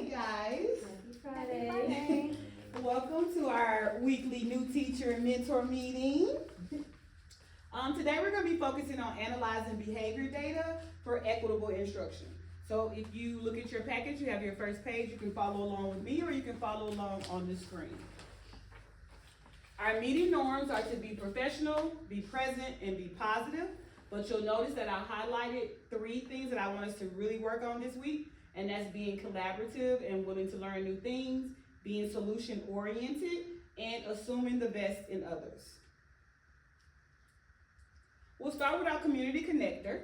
Friday, guys. Happy Friday. Welcome to our weekly new teacher and mentor meeting. Today we're going to be focusing on analyzing behavior data for equitable instruction. So if you look at your package, you have your first page. You can follow along with me or you can follow along on the screen. Our meeting norms are to be professional, be present, and be positive. But you'll notice that I highlighted 3 things that I want us to really work on this week. And that's being collaborative and willing to learn new things, being solution oriented, and assuming the best in others. We'll start with our community connector.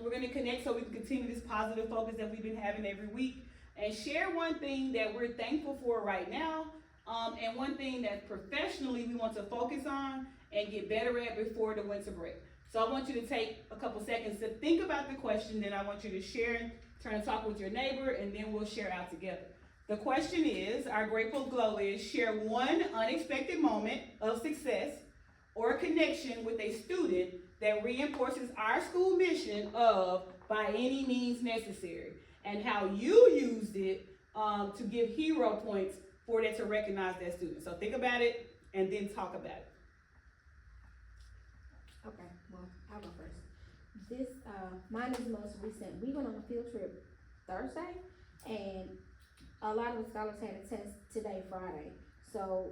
We're going to connect so we can continue this positive focus that we've been having every week and share one thing that we're thankful for right now, and one thing that professionally we want to focus on and get better at before the winter break. So I want you to take a couple seconds to think about the question, then I want you to share, turn and talk with your neighbor, and then we'll share out together. The question is, our grateful glow is, share one unexpected moment of success or connection with a student that reinforces our school mission of by any means necessary, and how you used it to give hero points for that to recognize that student. So think about it and then talk about it. Okay, well, I'll go first. Mine is the most recent. We went on a field trip Thursday, and a lot of the scholars had a test today, Friday. So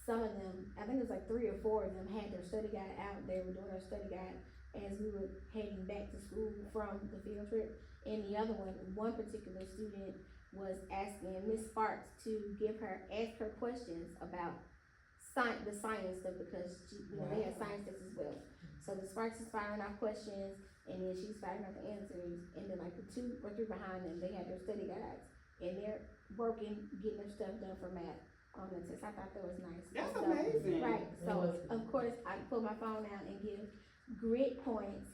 some of them, I think it was like 3 or 4 of them, had their study guide out. They were doing their study guide as we were heading back to school from the field trip. And the other one particular student was asking Miss Sparks to ask her questions about the science stuff, because they had science tests as well. So the Sparks is firing off questions, and then she's firing off the answers, and then like the 2 or 3 behind them, they had their study guides, and they're working, getting their stuff done for math on the test. I thought that was nice. That's amazing. Right, so of course, I pull my phone out and give grit points,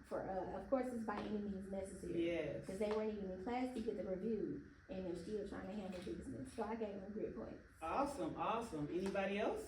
for, of course, it's by any means necessary. Yes. Because they weren't even in class to get the review, and they're still trying to handle business, so I gave them grit points. Awesome, awesome. Anybody else?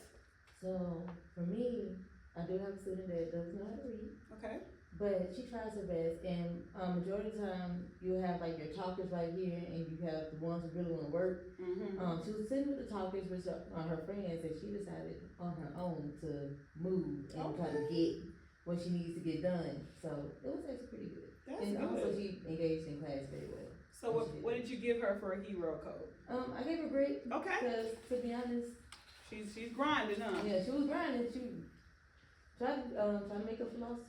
So for me, I do have a student that doesn't know how to read, Okay. but she tries her best. And majority of the time, you have like your talkers right here, and you have the ones who really want to work. Mm-hmm. She was sitting with the talkers, which are her friends, and she decided on her own to move and try to get what she needs to get done. So it was actually pretty good. That's and good. also she engaged in class very well. So what did you give her for a hero code? I gave her grit. Okay. Because to be honest, She's grinding, huh? yeah, she was grinding. She tried to make up for lost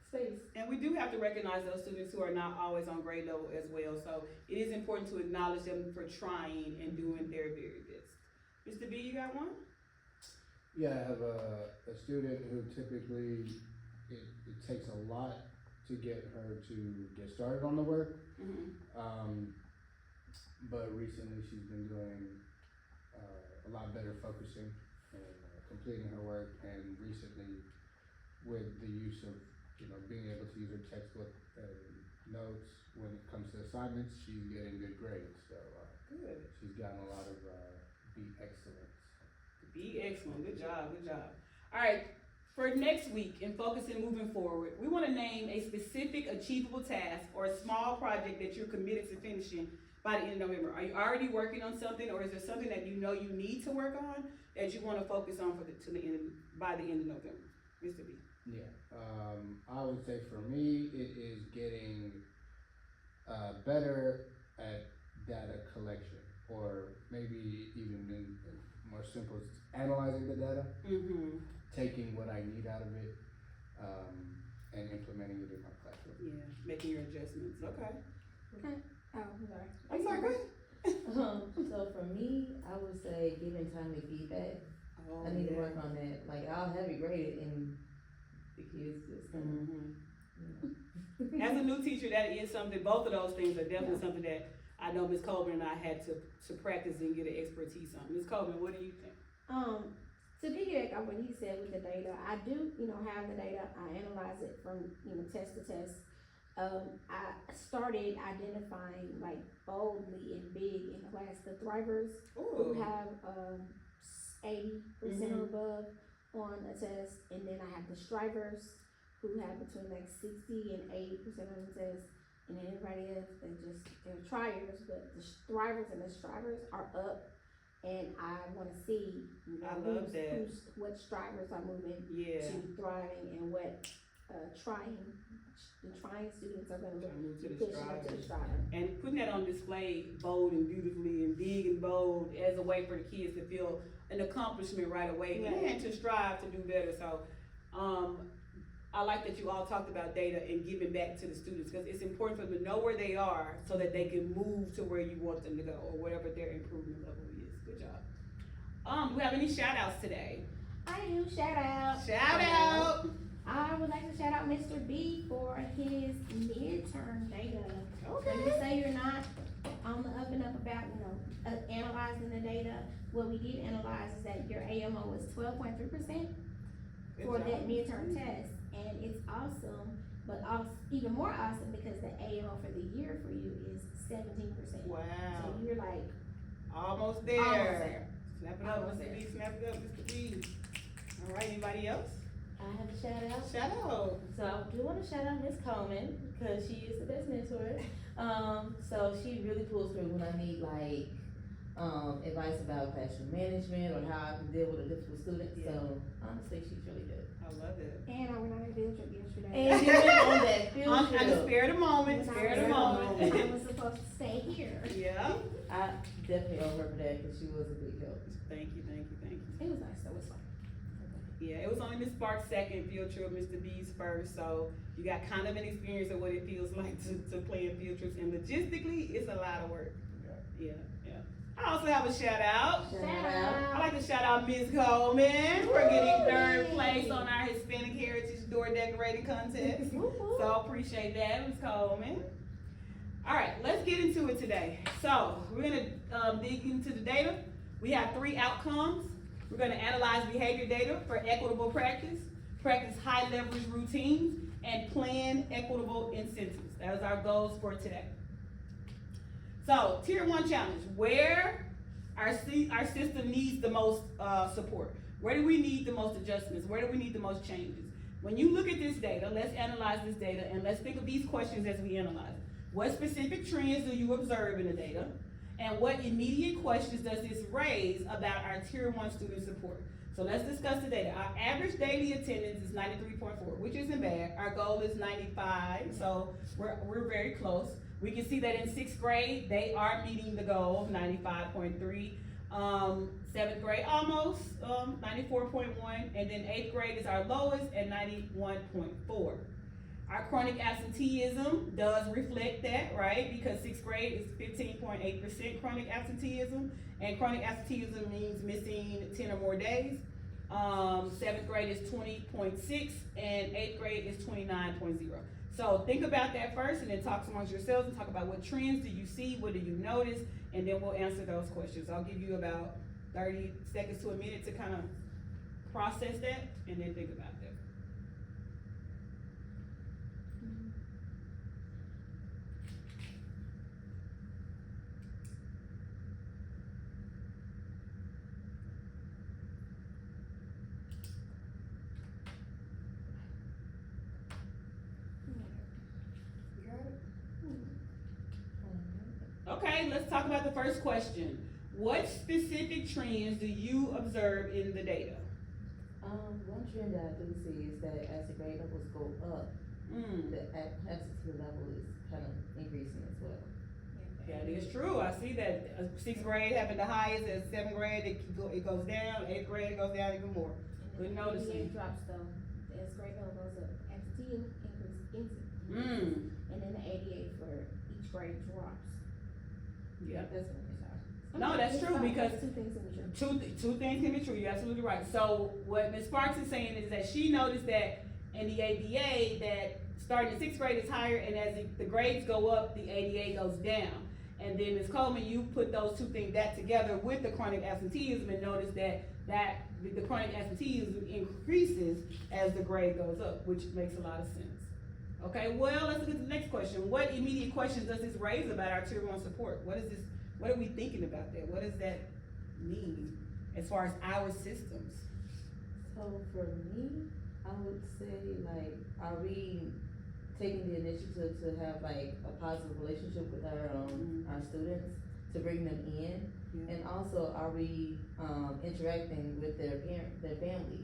space. And we do have to recognize those students who are not always on grade level as well. So it is important to acknowledge them for trying and doing their very best. Mr. B, you got one? Yeah, I have a student who typically, it takes a lot to get her to get started on the work. Mm-hmm. But recently she's been doing a lot better focusing and completing her work, and recently with the use of, being able to use her textbook and notes when it comes to assignments, she's getting good grades. So Good. she's gotten a lot of be excellence. Be excellent. Good job. Good job. All right. For next week and focusing moving forward, we want to name a specific achievable task or a small project that you're committed to finishing by the end of November. Are you already working on something, or is there something that you know you need to work on that you want to focus on by the end of November? Mr. B. Yeah, I would say for me, it is getting better at data collection, or maybe even in more simple, analyzing the data, Mm-hmm. taking what I need out of it, and implementing it in my classroom. Yeah, making your adjustments. Okay. Okay. Oh, I'm sorry. I'm sorry, go ahead. So for me, I would say giving timely feedback. Oh, I need to yeah. work on that. Like, I'll have it graded, and the kids just kind Mm-hmm. As a new teacher, that is something, both of those things are definitely something that I know Ms. Colburn and I had to practice and get an expertise on. Ms. Colburn, what do you think? To piggyback on what he said with the data, I do, have the data. I analyze it from, test to test. I started identifying like boldly and big in class the thrivers who have 80% or above on a test, and then I have the strivers who have between like 60 and 80% on the test. and then everybody else, they're triers, but the thrivers and the strivers are up. And I wanna see, you know, I love that. what strivers are moving Yeah. to thriving and what, the trying students are gonna Try to move to be the pushing up to the striver. striver. And putting that on display bold and beautifully and big and bold as a way for the kids to feel an accomplishment right away Right. and to strive to do better. So, I like that you all talked about data and giving back to the students, because it's important for them to know where they are so that they can move to where you want them to go or whatever their improvement level is. Good job. Do we have any shout outs today? I do, shout out. Shout out! I would like to shout out Mr. B for his midterm data. So you Okay. say you're not on the up and up about, analyzing the data. What we did analyze is that your AMO was 12.3% Good for job. that midterm test. And it's awesome, but also even more awesome because the AMO for the year for you is 17%. Wow. So you're like Almost there. almost there. Snap it up, Almost Mr. there. B. Snap it up, Mr. B. All right, anybody else? I have a shout out. Shout out. So I do want to shout out Miss Coleman because she is the best mentor. So she really pulls through when I need like advice about classroom management or how I can deal with a difficult student. Yeah. So honestly, she's really good. I love it. And I went on a field trip yesterday. And you went on that field On trip. the spare the moment, When I spare was the at moment. I was supposed to stay here. Yeah. I definitely owe her for that because she was a big help. Thank you, thank you, thank you. It was nice though, it was fun. Yeah, it was only Miss Sparks' second field trip, Mr. B's first, so you got kind of an experience of what it feels like to plan field trips, and logistically, it's a lot of work. Yeah, yeah. I also have a shout out. Shout I out. like to shout out Ms. Coleman for getting third Yay. place on our Hispanic Heritage Door Decorating Contest. So appreciate that, Ms. Coleman. All right, let's get into it today. So we're gonna dig into the data. We have 3 outcomes. We're gonna analyze behavior data for equitable practice, practice high leverage routines, and plan equitable incentives. That is our goals for today. So tier 1 challenge, where our system needs the most support. Where do we need the most adjustments? Where do we need the most changes? When you look at this data, let's analyze this data and let's think of these questions as we analyze. What specific trends do you observe in the data? And what immediate questions does this raise about our tier 1 student support? So let's discuss the data. Our average daily attendance is 93.4, which isn't bad. Our goal is 95, so we're very close. We can see that in 6th grade, they are meeting the goal of 95.3. 7th grade almost 94.1, and then 8th grade is our lowest at 91.4. Our chronic absenteeism does reflect that, right? Because 6th grade is 15.8% chronic absenteeism, and chronic absenteeism means missing 10 or more days. 7th grade is 20.6, and 8th grade is 29.0. So think about that first, and then talk amongst yourselves and talk about what trends do you see, what do you notice, and then we'll answer those questions. I'll give you about 30 seconds to a minute to kind of process that, and then think about that. Okay, let's talk about the first question. What specific trends do you observe in the data? One trend that I do see is that as the grade levels go up, the absentee level is kind of increasing as well. That is true. I see that 6th grade having the highest, at 7th grade it goes down, 8th grade it goes down even more. Good noticing. ADA drops though, as grade level goes up, absentee increase. Mm. And then the ADA for each grade drops. Yeah. That's what I'm sorry. No, that's It's true, fine. because Two things in the truth. Two things can be true. You're absolutely right. So what Ms. Sparks is saying is that she noticed that in the ADA that starting in 6th grade is higher, and as the grades go up, the ADA goes down. And then Ms. Coleman, you put those two things that together with the chronic absenteeism and notice that the chronic absenteeism increases as the grade goes up, which makes a lot of sense. Okay, well, let's look at the next question. What immediate questions does this raise about our tier 1 support? What are we thinking about that? What does that mean as far as our systems? So for me, I would say like, are we taking the initiative to have like a positive relationship with our students, to bring them in? Yeah. And also, are we, interacting with their families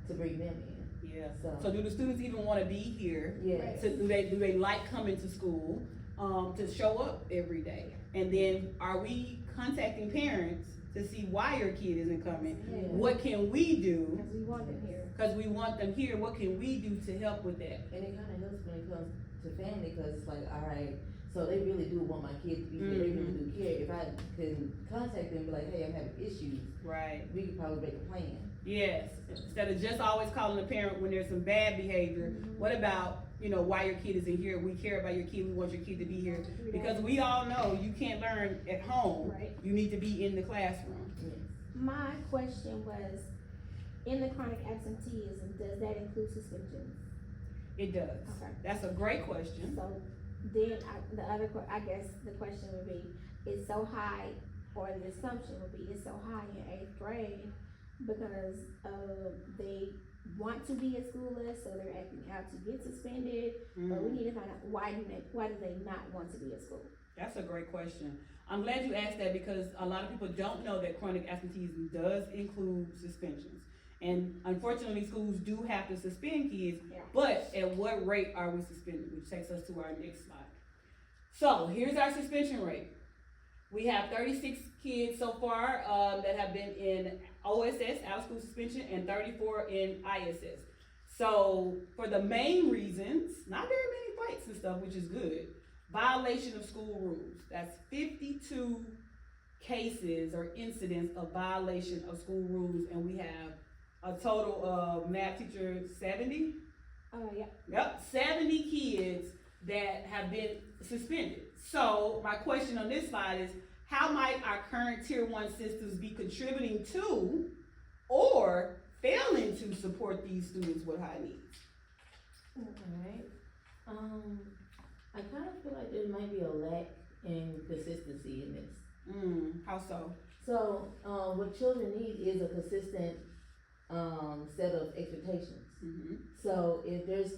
to bring them in? Yeah. So, So do the students even wanna be here? yes. So do they like coming to school, to show up every day? And then are we contacting parents to see why your kid isn't coming? Yeah. What can we do? Cause we want them here. Cause we want them here, what can we do to help with that? And it kinda helps when it comes to family, cause it's like, alright, so they really do want my kid to be here, they really do care. If I can contact them and be like, hey, I'm having issues, Right. we could probably make a plan. Yes, instead of just always calling the parent when there's some bad behavior, what about, why your kid isn't here? We care about your kid, we want your kid to be here. Because we all know you can't learn at home, Right. you need to be in the classroom. Yes. My question was, in the chronic absenteeism, does that include suspensions? It does. Okay. That's a great question. So then I guess the question would be, it's so high, or the assumption would be, it's so high in 8th grade because, they want to be at school less, so they're acting out to get suspended, but we need to find out why do they not want to be at school? That's a great question. I'm glad you asked that because a lot of people don't know that chronic absenteeism does include suspensions. And unfortunately, schools do have to suspend kids, Yeah. but at what rate are we suspended? Which takes us to our next slide. So here's our suspension rate. We have 36 kids so far that have been in OSS, out of school suspension, and 34 in ISS. So for the main reasons, not very many fights and stuff, which is good. Violation of school rules. That's 52 cases or incidents of violation of school rules, and we have a total of math teacher 70. Yeah. Yep, 70 kids that have been suspended. So my question on this slide is, how might our current tier 1 systems be contributing to or failing to support these students with high needs? Alright, I kind of feel like there might be a lack in consistency in this. How so? So, what children need is a consistent, set of expectations. So if there's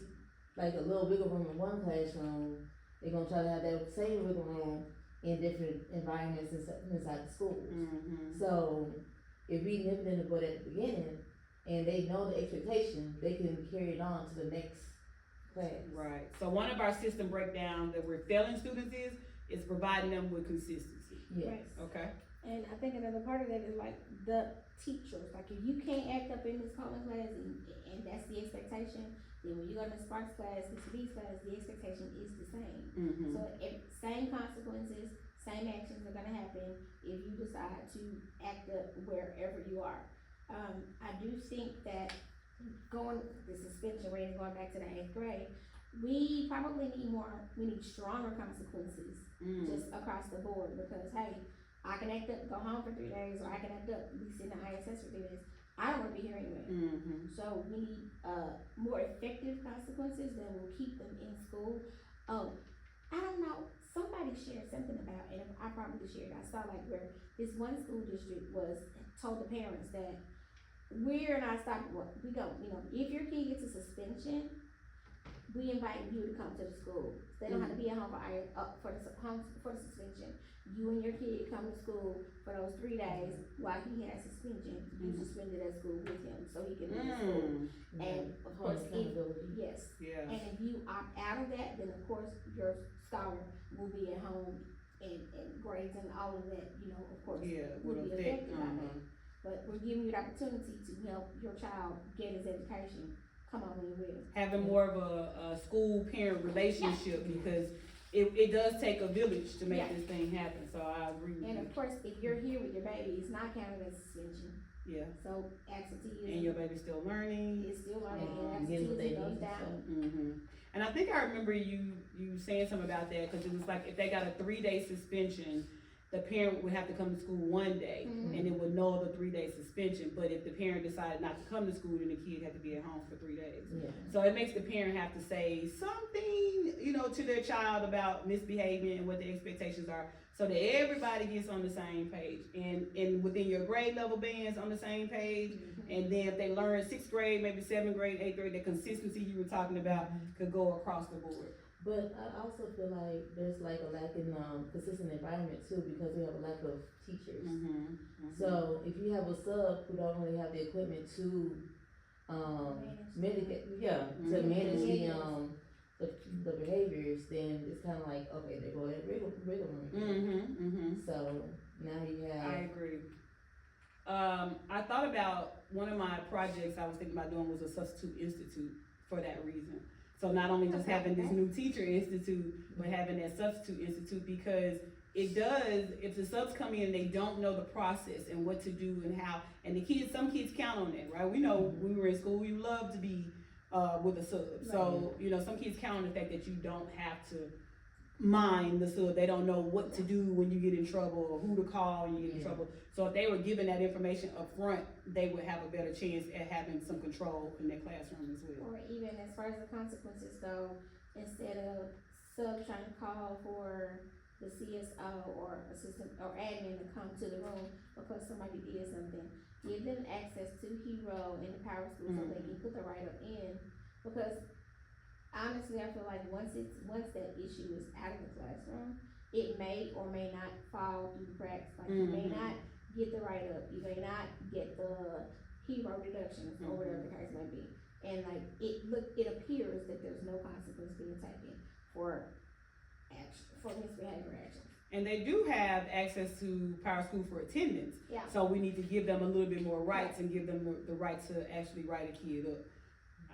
like a little wiggle room in one classroom, they're gonna try to have that same wiggle room in different environments inside the schools. So if we nip it in the bud at the beginning and they know the expectation, they can carry it on to the next class. Right. So one of our system breakdowns that we're failing students is providing them with consistency. Yes. Right. Okay. And I think another part of that is like the teachers, like if you can't act up in this common class and that's the expectation, then when you go to the Sparks class, the B's class, the expectation is the same. So same consequences, same actions are gonna happen if you decide to act up wherever you are. I do think that the suspension rate and going back to the 8th grade, we probably need stronger consequences just across the board because hey, I can act up, go home for 3 days, or I can act up, be sitting in ISS for 3 days. I don't wanna be here anyway. So we need, more effective consequences that will keep them in school. Oh, I don't know, somebody shared something about, and I probably shared, I saw like where this one school district told the parents that we're not stopping what, we go, if your kid gets a suspension, we invite you to come to the school. They don't have to be at home for the suspension. You and your kid come to school for those 3 days while he has suspension. You suspended at school with him so he can be in school. And of course, yes. Yeah. And if you opt out of that, then of course your scholar will be at home and grades and all of that, of course, will be affected by that. But we're giving you the opportunity to help your child get his education. Come on when you will. Having more of a school-parent relationship because it does take a village to make this thing happen, so I agree with you. And of course, if you're here with your baby, it's not counted as suspension. Yeah. So absenteeism. And your baby's still learning. Is still learning, and getting what they absenteeism goes need, down. And I think I remember you saying something about that, cause it was like, if they got a 3-day suspension, the parent would have to come to school one day, Mhm. and it would null the 3-day suspension. But if the parent decided not to come to school, then the kid had to be at home for 3 days. Yeah. So it makes the parent have to say something, to their child about misbehaving and what the expectations are, so that everybody gets on the same page, and within your grade level bands on the same page. And then if they learn 6th grade, maybe 7th grade, 8th grade, the consistency you were talking about could go across the board. But I also feel like there's like a lack in consistent environment too, because we have a lack of teachers. So if you have a sub who don't really have the equipment to mitigate, to manage the behaviors, then it's kind of like, okay, they're going rigor. So now you have. I agree. I thought about one of my projects I was thinking about doing was a substitute institute for that reason. So not only just having this new teacher institute, but having that substitute institute, because it does, if the subs come in and they don't know the process and what to do and how, and some kids count on that, right? We know when we were in school, we loved to be with a sub. So, some kids count on the fact that you don't have to mind the sub. They don't know what to do when you get in trouble or who to call when you get in trouble. So if they were given that information up front, they would have a better chance at having some control in their classroom as well. Or even as far as the consequences go, instead of sub trying to call for the CSO or assistant or admin to come to the room because somebody did something, give them access to Hero in the Power School so they can put the write-up in. Because honestly, I feel like once that issue is out of the classroom, it may or may not fall through the cracks. Like you may not get the write-up, you may not get the Hero deductions or whatever the case may be. And like it appears that there's no consequence being taken for misbehavior actions. And they do have access to Power School for attendance. Yeah. So we need to give them a little bit more rights and give them the right to actually write a kid up.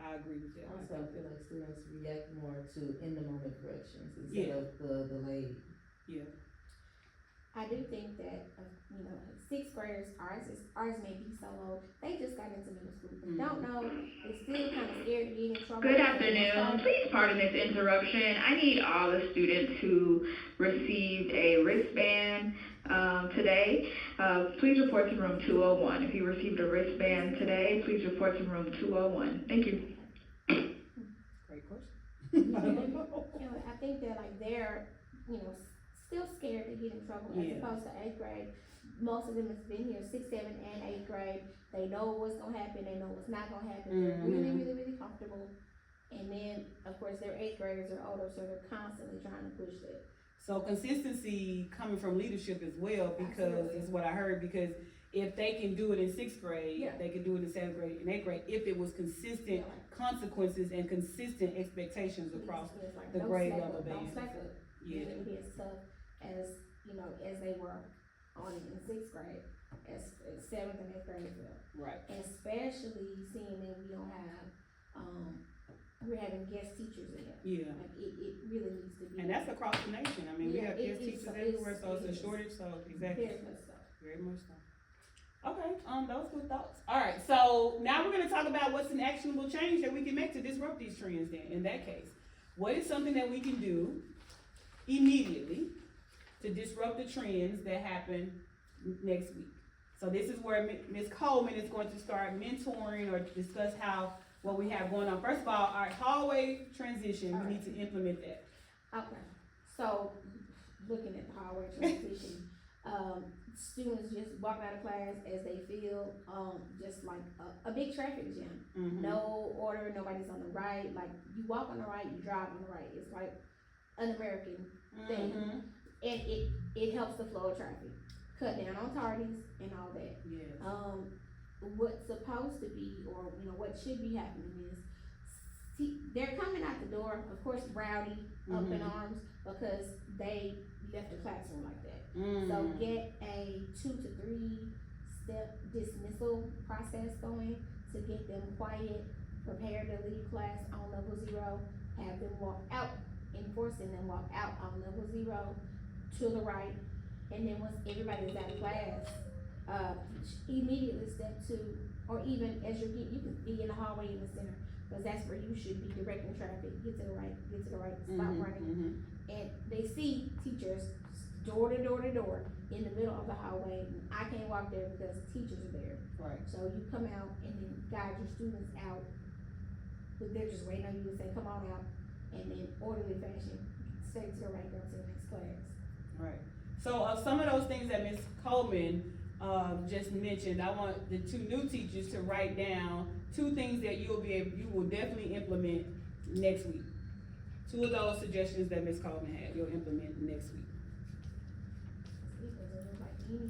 I agree with that. Also, I feel like students react more to in the moment corrections instead of the delayed. Yeah. I do think that, 6th graders, ours may be so low, they just got into middle school, they don't know, they're still kind of scared to get in trouble. Good afternoon. Please pardon this interruption. I need all the students who received a wristband today. Please report to room 201. If you received a wristband today, please report to room 201. Thank you. Great question. I think that like they're, still scared to get in trouble as opposed to 8th grade. Most of them has been here 6th, 7th, and 8th grade. They know what's gonna happen, they know what's not gonna happen, they're really, really, really comfortable. And then, of course, their 8th graders are older, so they're constantly trying to push that. So consistency coming from leadership as well, because it's what I heard, because if they can do it in 6th grade, they can do it in 7th grade and 8th grade, if it was consistent consequences and consistent expectations across like the no grade slack level up, band. Don't slack up. Yeah. It be as tough as, as they were on it in 6th grade, as 7th and 8th grade as well. Right. And especially seeing that we don't have, we're having guest teachers in it. Yeah. Like it really needs to be. And that's across the nation. I mean, we have guest teachers everywhere, so it's a it is. shortage, so exactly. Very much so. Very much so. Okay, those good thoughts. Alright, so now we're gonna talk about what's an actionable change that we can make to disrupt these trends then, in that case. What is something that we can do immediately to disrupt the trends that happen next week? So this is where Ms. Coleman is going to start mentoring or discuss what we have going on. First of all, our hallway transition, we need to implement that. Okay, so looking at the hallway transition, students just walk out of class as they feel, just like a big traffic jam. No order, nobody's on the right, like you walk on the right, you drive on the right. It's like an American thing. And it helps the flow of traffic. Cut down on tardies and all that. Yes. What's supposed to be, or what should be happening is, they're coming out the door, of course, rowdy, up in arms, because they left the classroom like that. So get a 2 to 3 step dismissal process going to get them quiet, prepared to leave class on level 0, have them walk out, enforcing them walk out on level 0 to the right, and then once everybody's out of class, immediately step 2, or even as you can be in the hallway in the center, because that's where you should be directing traffic. Get to the right, stop running. And they see teachers door to door to door in the middle of the hallway. I can't walk there because teachers are there. Right. So you come out and then guide your students out, but they're just waiting on you to say, come on out, and then orderly fashion, stay to the right, go to the next class. Right. So some of those things that Ms. Coleman just mentioned, I want the two new teachers to write down 2 things that you will definitely implement next week. 2 of those suggestions that Ms. Coleman had, you'll implement next week. Because it was like any